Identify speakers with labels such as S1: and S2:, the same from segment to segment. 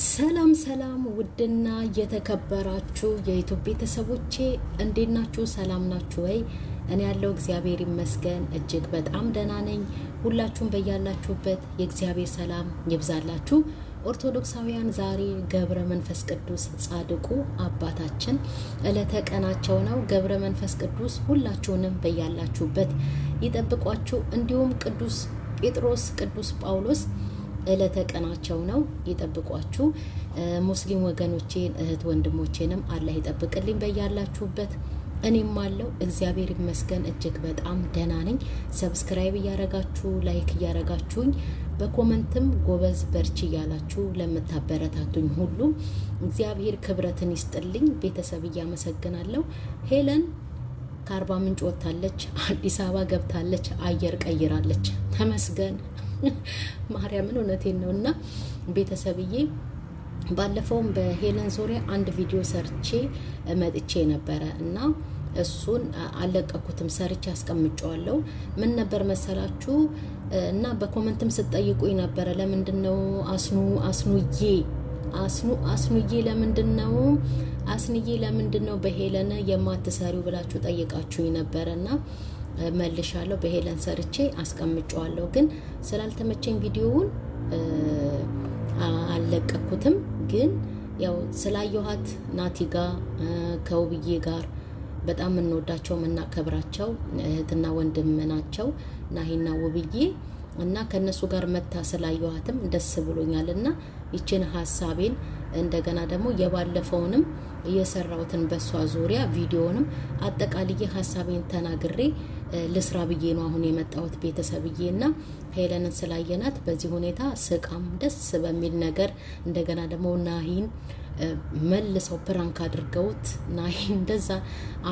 S1: ሰላም ሰላም ውድና የተከበራችሁ የዩቲዩብ ቤተሰቦቼ እንዴት ናችሁ? ሰላም ናችሁ ወይ? እኔ ያለው እግዚአብሔር ይመስገን እጅግ በጣም ደህና ነኝ። ሁላችሁም በያላችሁበት የእግዚአብሔር ሰላም ይብዛላችሁ። ኦርቶዶክሳውያን ዛሬ ገብረ መንፈስ ቅዱስ ጻድቁ አባታችን ዕለተ ቀናቸው ነው። ገብረ መንፈስ ቅዱስ ሁላችሁንም በያላችሁበት ይጠብቋችሁ። እንዲሁም ቅዱስ ጴጥሮስ፣ ቅዱስ ጳውሎስ ዕለተ ቀናቸው ነው፣ ይጠብቋችሁ። ሙስሊም ወገኖቼን እህት ወንድሞቼንም አላህ ይጠብቅልኝ በያላችሁበት። እኔም አለው እግዚአብሔር ይመስገን እጅግ በጣም ደህና ነኝ። ሰብስክራይብ እያረጋችሁ ላይክ እያረጋችሁኝ በኮመንትም ጎበዝ በርቺ እያላችሁ ለምታበረታቱኝ ሁሉ እግዚአብሔር ክብረትን ይስጥልኝ። ቤተሰብ እያመሰግናለሁ። ሄለን ከአርባ ምንጭ ወጥታለች፣ አዲስ አበባ ገብታለች፣ አየር ቀይራለች። ተመስገን ማርያምን እውነቴን ነው። እና ቤተሰብዬ ባለፈውም በሄለን ዙሪያ አንድ ቪዲዮ ሰርቼ መጥቼ ነበረ እና እሱን አለቀኩትም፣ ሰርቼ አስቀምጫለሁ። ምን ነበር መሰላችሁ? እና በኮመንትም ስትጠይቁኝ ነበረ ለምንድነው አስኑዬ ለምንድነው አስንዬ ለምንድነው በሄለን የማትሰሪው ብላችሁ ጠይቃችሁኝ ነበረና መልሻለሁ። በሄለን ሰርቼ አስቀምጫለሁ። ግን ስላልተመቸኝ ቪዲዮውን አለቀኩትም። ግን ያው ስላየኋት ናቲ ጋር ከውብዬ ጋር በጣም እንወዳቸው እናከብራቸው እህትና ወንድም ናቸው ናሂና ውብዬ እና ከነሱ ጋር መታ ስላየኋትም ደስ ብሎኛልና ይችን ሐሳቤን እንደገና ደግሞ የባለፈውንም እየሰራውትን በሷ ዙሪያ ቪዲዮንም አጠቃልዬ ሐሳቤን ተናግሬ ልስራ ብዬ ነው አሁን የመጣሁት ቤተሰብዬና ሄለንን ስላየናት በዚህ ሁኔታ ስቃም ደስ በሚል ነገር እንደገና ደግሞ ናሂን መልሰው ፕራንክ አድርገውት ናሂን እንደዛ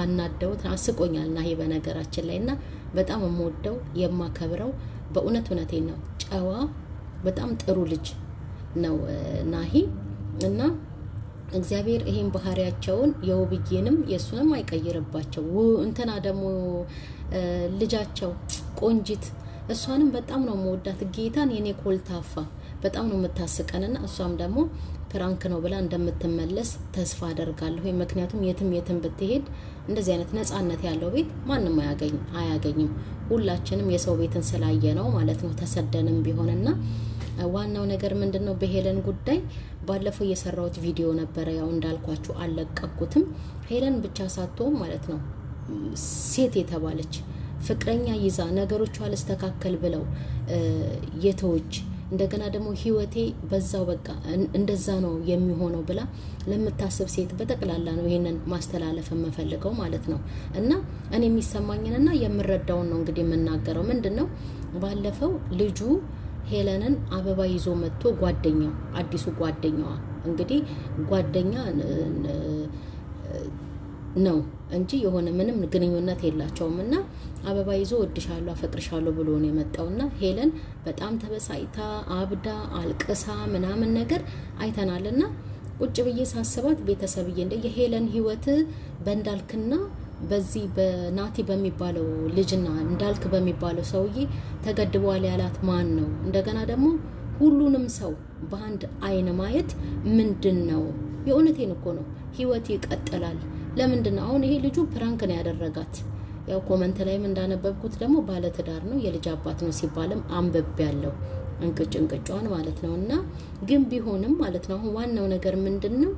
S1: አናደውት አስቆኛል። ናሂ በነገራችን ላይና በጣም የምወደው የማከብረው በእውነቴን ነው። ጨዋ በጣም ጥሩ ልጅ ነው ናሂ እና እግዚአብሔር ይሄን ባህሪያቸውን የውብዬንም የሱንም አይቀይርባቸው። እንትና ደግሞ ልጃቸው ቆንጂት እሷንም በጣም ነው መወዳት። ጌታን የኔ ኮልታፋ በጣም ነው የምታስቀንና እሷም ደግሞ ፕራንክ ነው ብላ እንደምትመለስ ተስፋ አደርጋለሁ። ምክንያቱም የትም ብትሄድ እንደዚህ አይነት ነፃነት ያለው ቤት ማንም አያገኝም። ሁላችንም የሰው ቤትን ስላየ ነው ማለት ነው ተሰደንም ቢሆንና ዋናው ነገር ምንድነው? በሄለን ጉዳይ ባለፈው የሰራሁት ቪዲዮ ነበረ። ያው እንዳልኳችሁ አለቀኩትም። ሄለን ብቻ ሳትሆን ማለት ነው ሴት የተባለች ፍቅረኛ ይዛ ነገሮቿ አልስተካከል ብለው የተወች እንደገና ደግሞ ህይወቴ በዛው በቃ እንደዛ ነው የሚሆነው ብላ ለምታስብ ሴት በጠቅላላ ነው ይሄንን ማስተላለፍ የምፈልገው ማለት ነው። እና እኔ የሚሰማኝንና የምረዳውን ነው እንግዲህ የምናገረው። ምንድነው ባለፈው ልጁ ሄለንን አበባ ይዞ መጥቶ ጓደኛው አዲሱ ጓደኛዋ እንግዲህ ጓደኛ ነው እንጂ የሆነ ምንም ግንኙነት የላቸውም እና አበባ ይዞ ወድሻለሁ አፈቅርሻለሁ ብሎ ነው የመጣውና ሄለን በጣም ተበሳይታ አብዳ አልቅሳ ምናምን ነገር አይተናልና ቁጭ ብዬ ሳስባት ቤተሰብዬ እንደ የሄለን ህይወት በእንዳልክና በዚህ በናቲ በሚባለው ልጅና እንዳልክ በሚባለው ሰውዬ ተገድቧል ያላት ማን ነው? እንደገና ደግሞ ሁሉንም ሰው በአንድ አይን ማየት ምንድነው? የእውነቴን እኮ ነው። ህይወት ይቀጥላል። ለምንድነው አሁን ይሄ ልጁ ፕራንክ ነው ያደረጋት? ያው ኮመንት ላይም እንዳነበብኩት ደግሞ ባለትዳር ነው የልጅ አባት ነው ሲባልም አንብቤያለሁ። እንቅጭን ማለት ነውና ግን ቢሆንም ማለት ነው አሁን ዋናው ነገር ምንድነው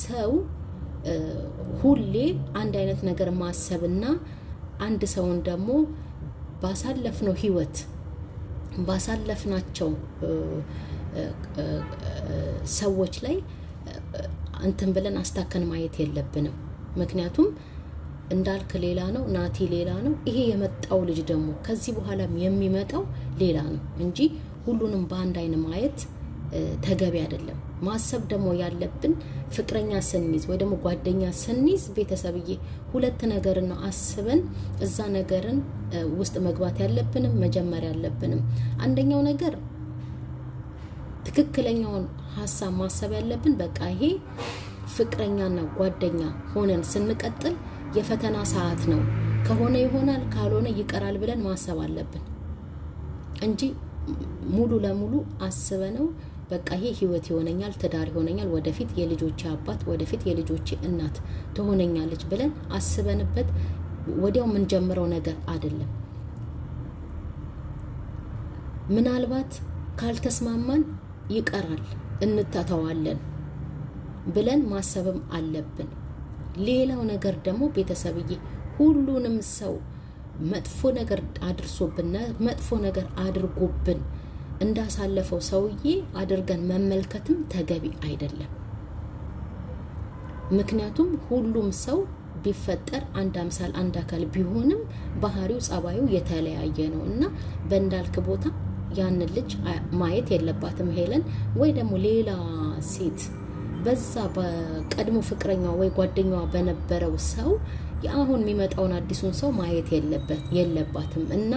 S1: ሰው ሁሌ አንድ አይነት ነገር ማሰብና አንድ ሰውን ደግሞ ባሳለፍነው ህይወት ባሳለፍናቸው ሰዎች ላይ እንትን ብለን አስታከን ማየት የለብንም። ምክንያቱም እንዳልክ ሌላ ነው፣ ናቲ ሌላ ነው። ይሄ የመጣው ልጅ ደግሞ ከዚህ በኋላም የሚመጣው ሌላ ነው እንጂ ሁሉንም በአንድ አይን ማየት ተገቢ አይደለም። ማሰብ ደግሞ ያለብን ፍቅረኛ ስንይዝ ወይ ደግሞ ጓደኛ ስንይዝ ቤተሰብዬ ሁለት ነገር ነው አስበን እዛ ነገርን ውስጥ መግባት ያለብንም መጀመሪያ ያለብንም። አንደኛው ነገር ትክክለኛውን ሐሳብ ማሰብ ያለብን በቃ ይሄ ፍቅረኛና ጓደኛ ሆነን ስንቀጥል የፈተና ሰዓት ነው፣ ከሆነ ይሆናል ካልሆነ ይቀራል ብለን ማሰብ አለብን እንጂ ሙሉ ለሙሉ አስበነው በቃ ይሄ ህይወት ይሆነኛል፣ ትዳር ይሆነኛል፣ ወደፊት የልጆቼ አባት፣ ወደፊት የልጆቼ እናት ትሆነኛለች ብለን አስበንበት ወዲያው ምን ጀምረው ነገር አይደለም። ምናልባት ካልተስማማን ይቀራል እንተተዋለን ብለን ማሰብም አለብን። ሌላው ነገር ደግሞ ቤተሰብዬ ሁሉንም ሰው መጥፎ ነገር አድርሶብን መጥፎ ነገር አድርጎብን እንዳሳለፈው ሰውዬ አድርገን መመልከትም ተገቢ አይደለም። ምክንያቱም ሁሉም ሰው ቢፈጠር አንድ አምሳል አንድ አካል ቢሆንም ባህሪው ጸባዩ የተለያየ ነው እና በእንዳልክ ቦታ ያን ልጅ ማየት የለባትም ሄለን ወይ ደግሞ ሌላ ሴት በዛ በቀድሞ ፍቅረኛዋ ወይ ጓደኛዋ በነበረው ሰው አሁን የሚመጣውን አዲሱን ሰው ማየት የለባትም እና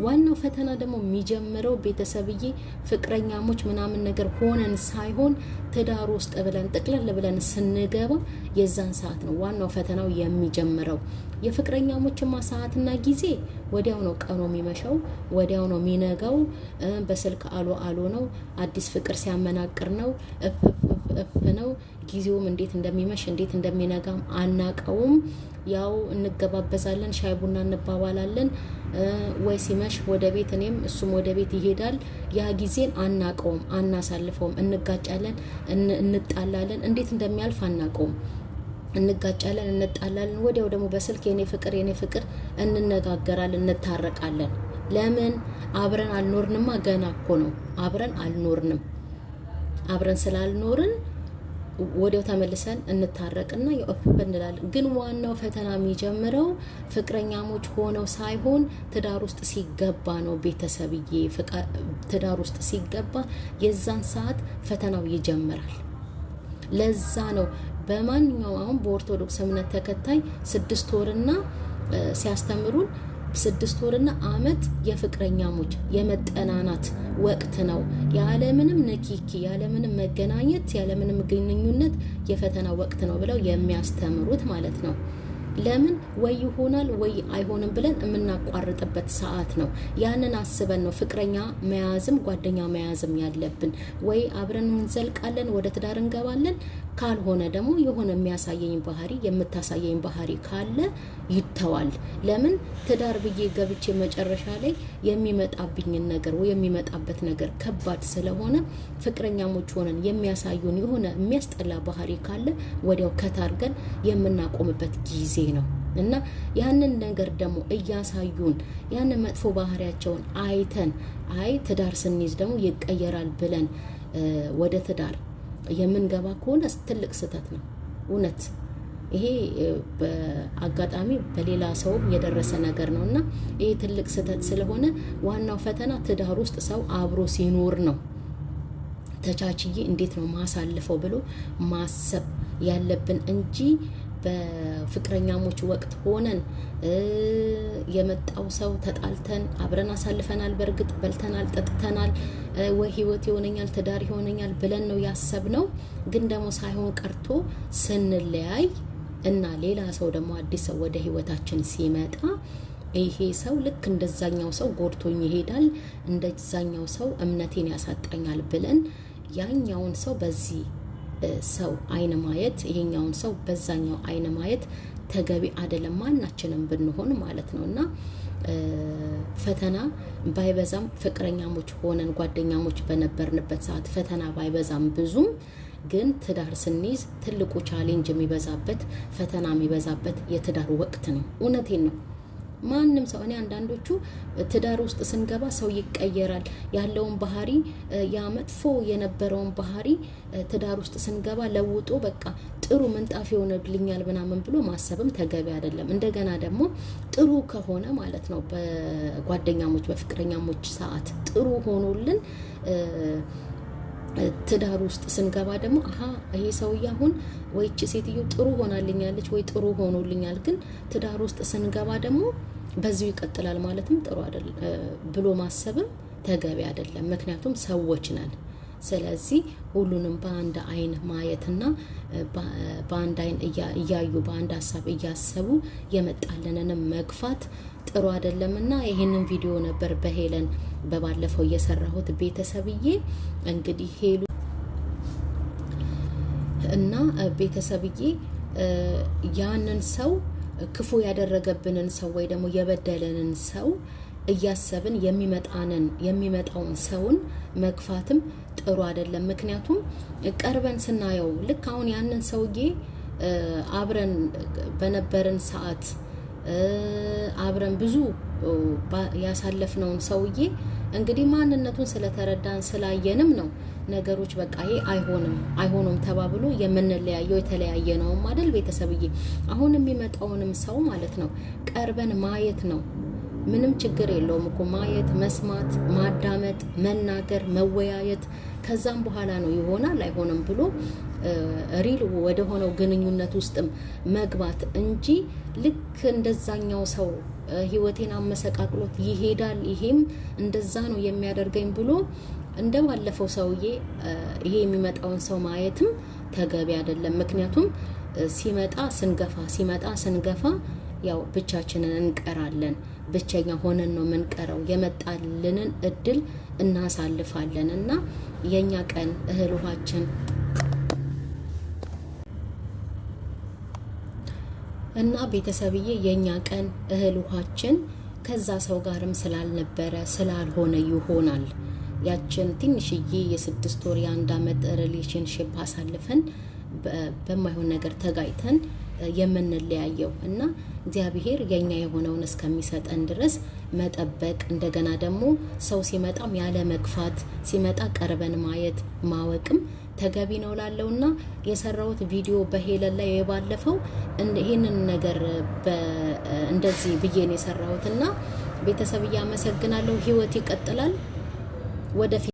S1: ዋናው ፈተና ደግሞ የሚጀምረው ቤተሰብዬ ፍቅረኛሞች ምናምን ነገር ሆነን ሳይሆን ትዳር ውስጥ ብለን ጥቅልል ብለን ስንገባ የዛን ሰዓት ነው ዋናው ፈተናው የሚጀምረው። የፍቅረኛሞችማ ሰዓትና ጊዜ ወዲያው ነው ቀኑ የሚመሸው፣ ወዲያው ነው የሚነጋው። በስልክ አሎ ነው፣ አዲስ ፍቅር ሲያመናቅር ነው፣ እፍ ነው። ጊዜውም እንዴት እንደሚመሽ እንዴት እንደሚነጋም አናቀውም። ያው እንገባበዛለን፣ ሻይ ቡና እንባባላለን። ወይ ሲመሽ ወደ ቤት እኔም እሱም ወደ ቤት ይሄዳል። ያ ጊዜን አናቀውም፣ አናሳልፈውም። እንጋጫለን፣ እንጣላለን። እንዴት እንደሚያልፍ አናቀውም። እንጋጫለን፣ እንጣላለን። ወዲያው ደግሞ በስልክ የኔ ፍቅር እንነጋገራለን፣ እንታረቃለን። ለምን? አብረን አልኖርንማ። ገና እኮ ነው አብረን አልኖርንም። አብረን ስላልኖርን ወዲያው ተመልሰን እንታረቅና የኦፍ እንላለን። ግን ዋናው ፈተና የሚጀምረው ፍቅረኛሞች ሆነው ሳይሆን ትዳር ውስጥ ሲገባ ነው ቤተሰብዬ። ትዳር ውስጥ ሲገባ የዛን ሰዓት ፈተናው ይጀምራል። ለዛ ነው በማንኛውም አሁን በኦርቶዶክስ እምነት ተከታይ 6 ወርና ሲያስተምሩን 6 ወርና አመት የፍቅረኛሞች የመጠናናት ወቅት ነው። ያለምንም ንኪኪ፣ ያለምንም መገናኘት፣ ያለምንም ግንኙነት የፈተና ወቅት ነው ብለው የሚያስተምሩት ማለት ነው። ለምን ወይ ይሆናል ወይ አይሆንም ብለን የምናቋርጥበት ሰዓት ነው። ያንን አስበን ነው ፍቅረኛ መያዝም ጓደኛ መያዝም ያለብን። ወይ አብረን እንዘልቃለን፣ ወደ ትዳር እንገባለን። ካልሆነ ደግሞ የሆነ የሚያሳየኝ ባህሪ የምታሳየኝ ባህሪ ካለ ይተዋል። ለምን ትዳር ብዬ ገብቼ መጨረሻ ላይ የሚመጣብኝን ነገር ወይ የሚመጣበት ነገር ከባድ ስለሆነ ፍቅረኛሞች ሆነን የሚያሳዩን የሆነ የሚያስጠላ ባህሪ ካለ ወዲያው ከታርገን የምናቆምበት ጊዜ ነው እና ያንን ነገር ደግሞ እያሳዩን ያንን መጥፎ ባህሪያቸውን አይተን አይ ትዳር ስንይዝ ደግሞ ይቀየራል ብለን ወደ ትዳር የምንገባ ከሆነ ትልቅ ስህተት ነው። እውነት ይሄ በአጋጣሚ በሌላ ሰው የደረሰ ነገር ነውና ይሄ ትልቅ ስህተት ስለሆነ ዋናው ፈተና ትዳር ውስጥ ሰው አብሮ ሲኖር ነው። ተቻችዬ እንዴት ነው ማሳልፈው ብሎ ማሰብ ያለብን እንጂ በፍቅረኛሞች ወቅት ሆነን የመጣው ሰው ተጣልተን አብረን አሳልፈናል፣ በርግጥ በልተናል፣ ጠጥተናል፣ ወይ ህይወት ይሆነኛል ትዳር ይሆነኛል ብለን ነው ያሰብነው። ግን ደግሞ ሳይሆን ቀርቶ ስንለያይ እና ሌላ ሰው ደግሞ አዲስ ሰው ወደ ህይወታችን ሲመጣ ይሄ ሰው ልክ እንደዛኛው ሰው ጎድቶኝ ይሄዳል፣ እንደዛኛው ሰው እምነቴን ያሳጣኛል ብለን ያኛውን ሰው በዚህ ሰው አይን ማየት ይሄኛውን ሰው በዛኛው አይን ማየት ተገቢ አይደለም፣ ማናችንም ብንሆን ማለት ነውና ፈተና ባይበዛም ፍቅረኛሞች ሆነን ጓደኛሞች በነበርንበት ሰዓት ፈተና ባይበዛም ብዙም ግን ትዳር ስንይዝ ትልቁ ቻሌንጅ የሚበዛበት ፈተና የሚበዛበት የትዳር ወቅት ነው። እውነቴን ነው። ማንም ሰው እኔ አንዳንዶቹ ትዳር ውስጥ ስንገባ ሰው ይቀየራል ያለውን ባህሪ ያ መጥፎ የነበረውን ባህሪ ትዳር ውስጥ ስንገባ ለውጦ በቃ ጥሩ ምንጣፍ ይሆንልኛል ምናምን ብሎ ማሰብም ተገቢ አይደለም። እንደገና ደግሞ ጥሩ ከሆነ ማለት ነው በጓደኛሞች በፍቅረኛሞች ሰዓት ጥሩ ሆኖልን ትዳር ውስጥ ስንገባ ደግሞ ይሄ ሰውዬ አሁን ወይ እቺ ሴትዮ ጥሩ ሆናልኛለች ወይ ጥሩ ሆኖልኛል፣ ግን ትዳር ውስጥ ስንገባ ደግሞ በዚሁ ይቀጥላል ማለትም ጥሩ አይደለም ብሎ ማሰብም ተገቢ አይደለም። ምክንያቱም ሰዎች ነን። ስለዚህ ሁሉንም በአንድ አይን ማየትና በአንድ አይን እያዩ በአንድ ሀሳብ እያሰቡ የመጣልንንም መግፋት ጥሩ አይደለምና ይሄንን ቪዲዮ ነበር በሄለን በባለፈው እየሰራሁት ቤተሰብዬ እንግዲህ ሄሉ እና ቤተሰብዬ ያንን ሰው ክፉ ያደረገብንን ሰው ወይ ደግሞ የበደለንን ሰው እያሰብን የሚመጣውን ሰውን መግፋትም ጥሩ አይደለም። ምክንያቱም ቀርበን ስናየው ልክ አሁን ያንን ሰውዬ አብረን በነበርን ሰዓት አብረን ብዙ ያሳለፍነውን ሰውዬ እንግዲህ ማንነቱን ስለተረዳን ስላየንም ነው ነገሮች በቃ ይሄ አይሆንም ተባብሎ የምንለያየው የተለያየ ነው አይደል ቤተሰብዬ። አሁን የሚመጣውንም ሰው ማለት ነው ቀርበን ማየት ነው። ምንም ችግር የለውም እኮ ማየት፣ መስማት፣ ማዳመጥ፣ መናገር፣ መወያየት ከዛም በኋላ ነው ይሆናል አይሆንም ብሎ ሪል ወደ ሆነው ግንኙነት ውስጥም መግባት እንጂ ልክ እንደዛኛው ሰው ህይወቴን አመሰቃቅሎት ይሄዳል ይሄም እንደዛ ነው የሚያደርገኝ ብሎ እንደባለፈው ሰውዬ ይሄ የሚመጣውን ሰው ማየትም ተገቢ አይደለም። ምክንያቱም ሲመጣ ስንገፋ ያው ብቻችንን እንቀራለን። ብቸኛ ሆነን ነው የምንቀረው። የመጣልንን እድል እናሳልፋለን እና የኛ ቀን እህል ውሃችን እና ቤተሰብዬ የኛ ቀን እህል ውሃችን ከዛ ሰው ጋርም ስላልነበረ ስላልሆነ ይሆናል ያችን ትንሽዬ የ6 ወር የ1 አመት ሪሌሽንሺፕ አሳልፈን በማይሆን ነገር ተጋይተን የምንለያየው እና እግዚአብሔር የኛ የሆነውን እስከሚሰጠን ድረስ መጠበቅ እንደገና ደግሞ ሰው ሲመጣም ያለ መግፋት ሲመጣ ቀርበን ማየት ማወቅም ተገቢ ነው ላለውና የሰራውት ቪዲዮ በሄለን ላይ የባለፈው ይሄንን ነገር እንደዚህ ብዬን የሰራውትና ቤተሰብ ያመሰግናለሁ። ህይወት ይቀጥላል ወደፊት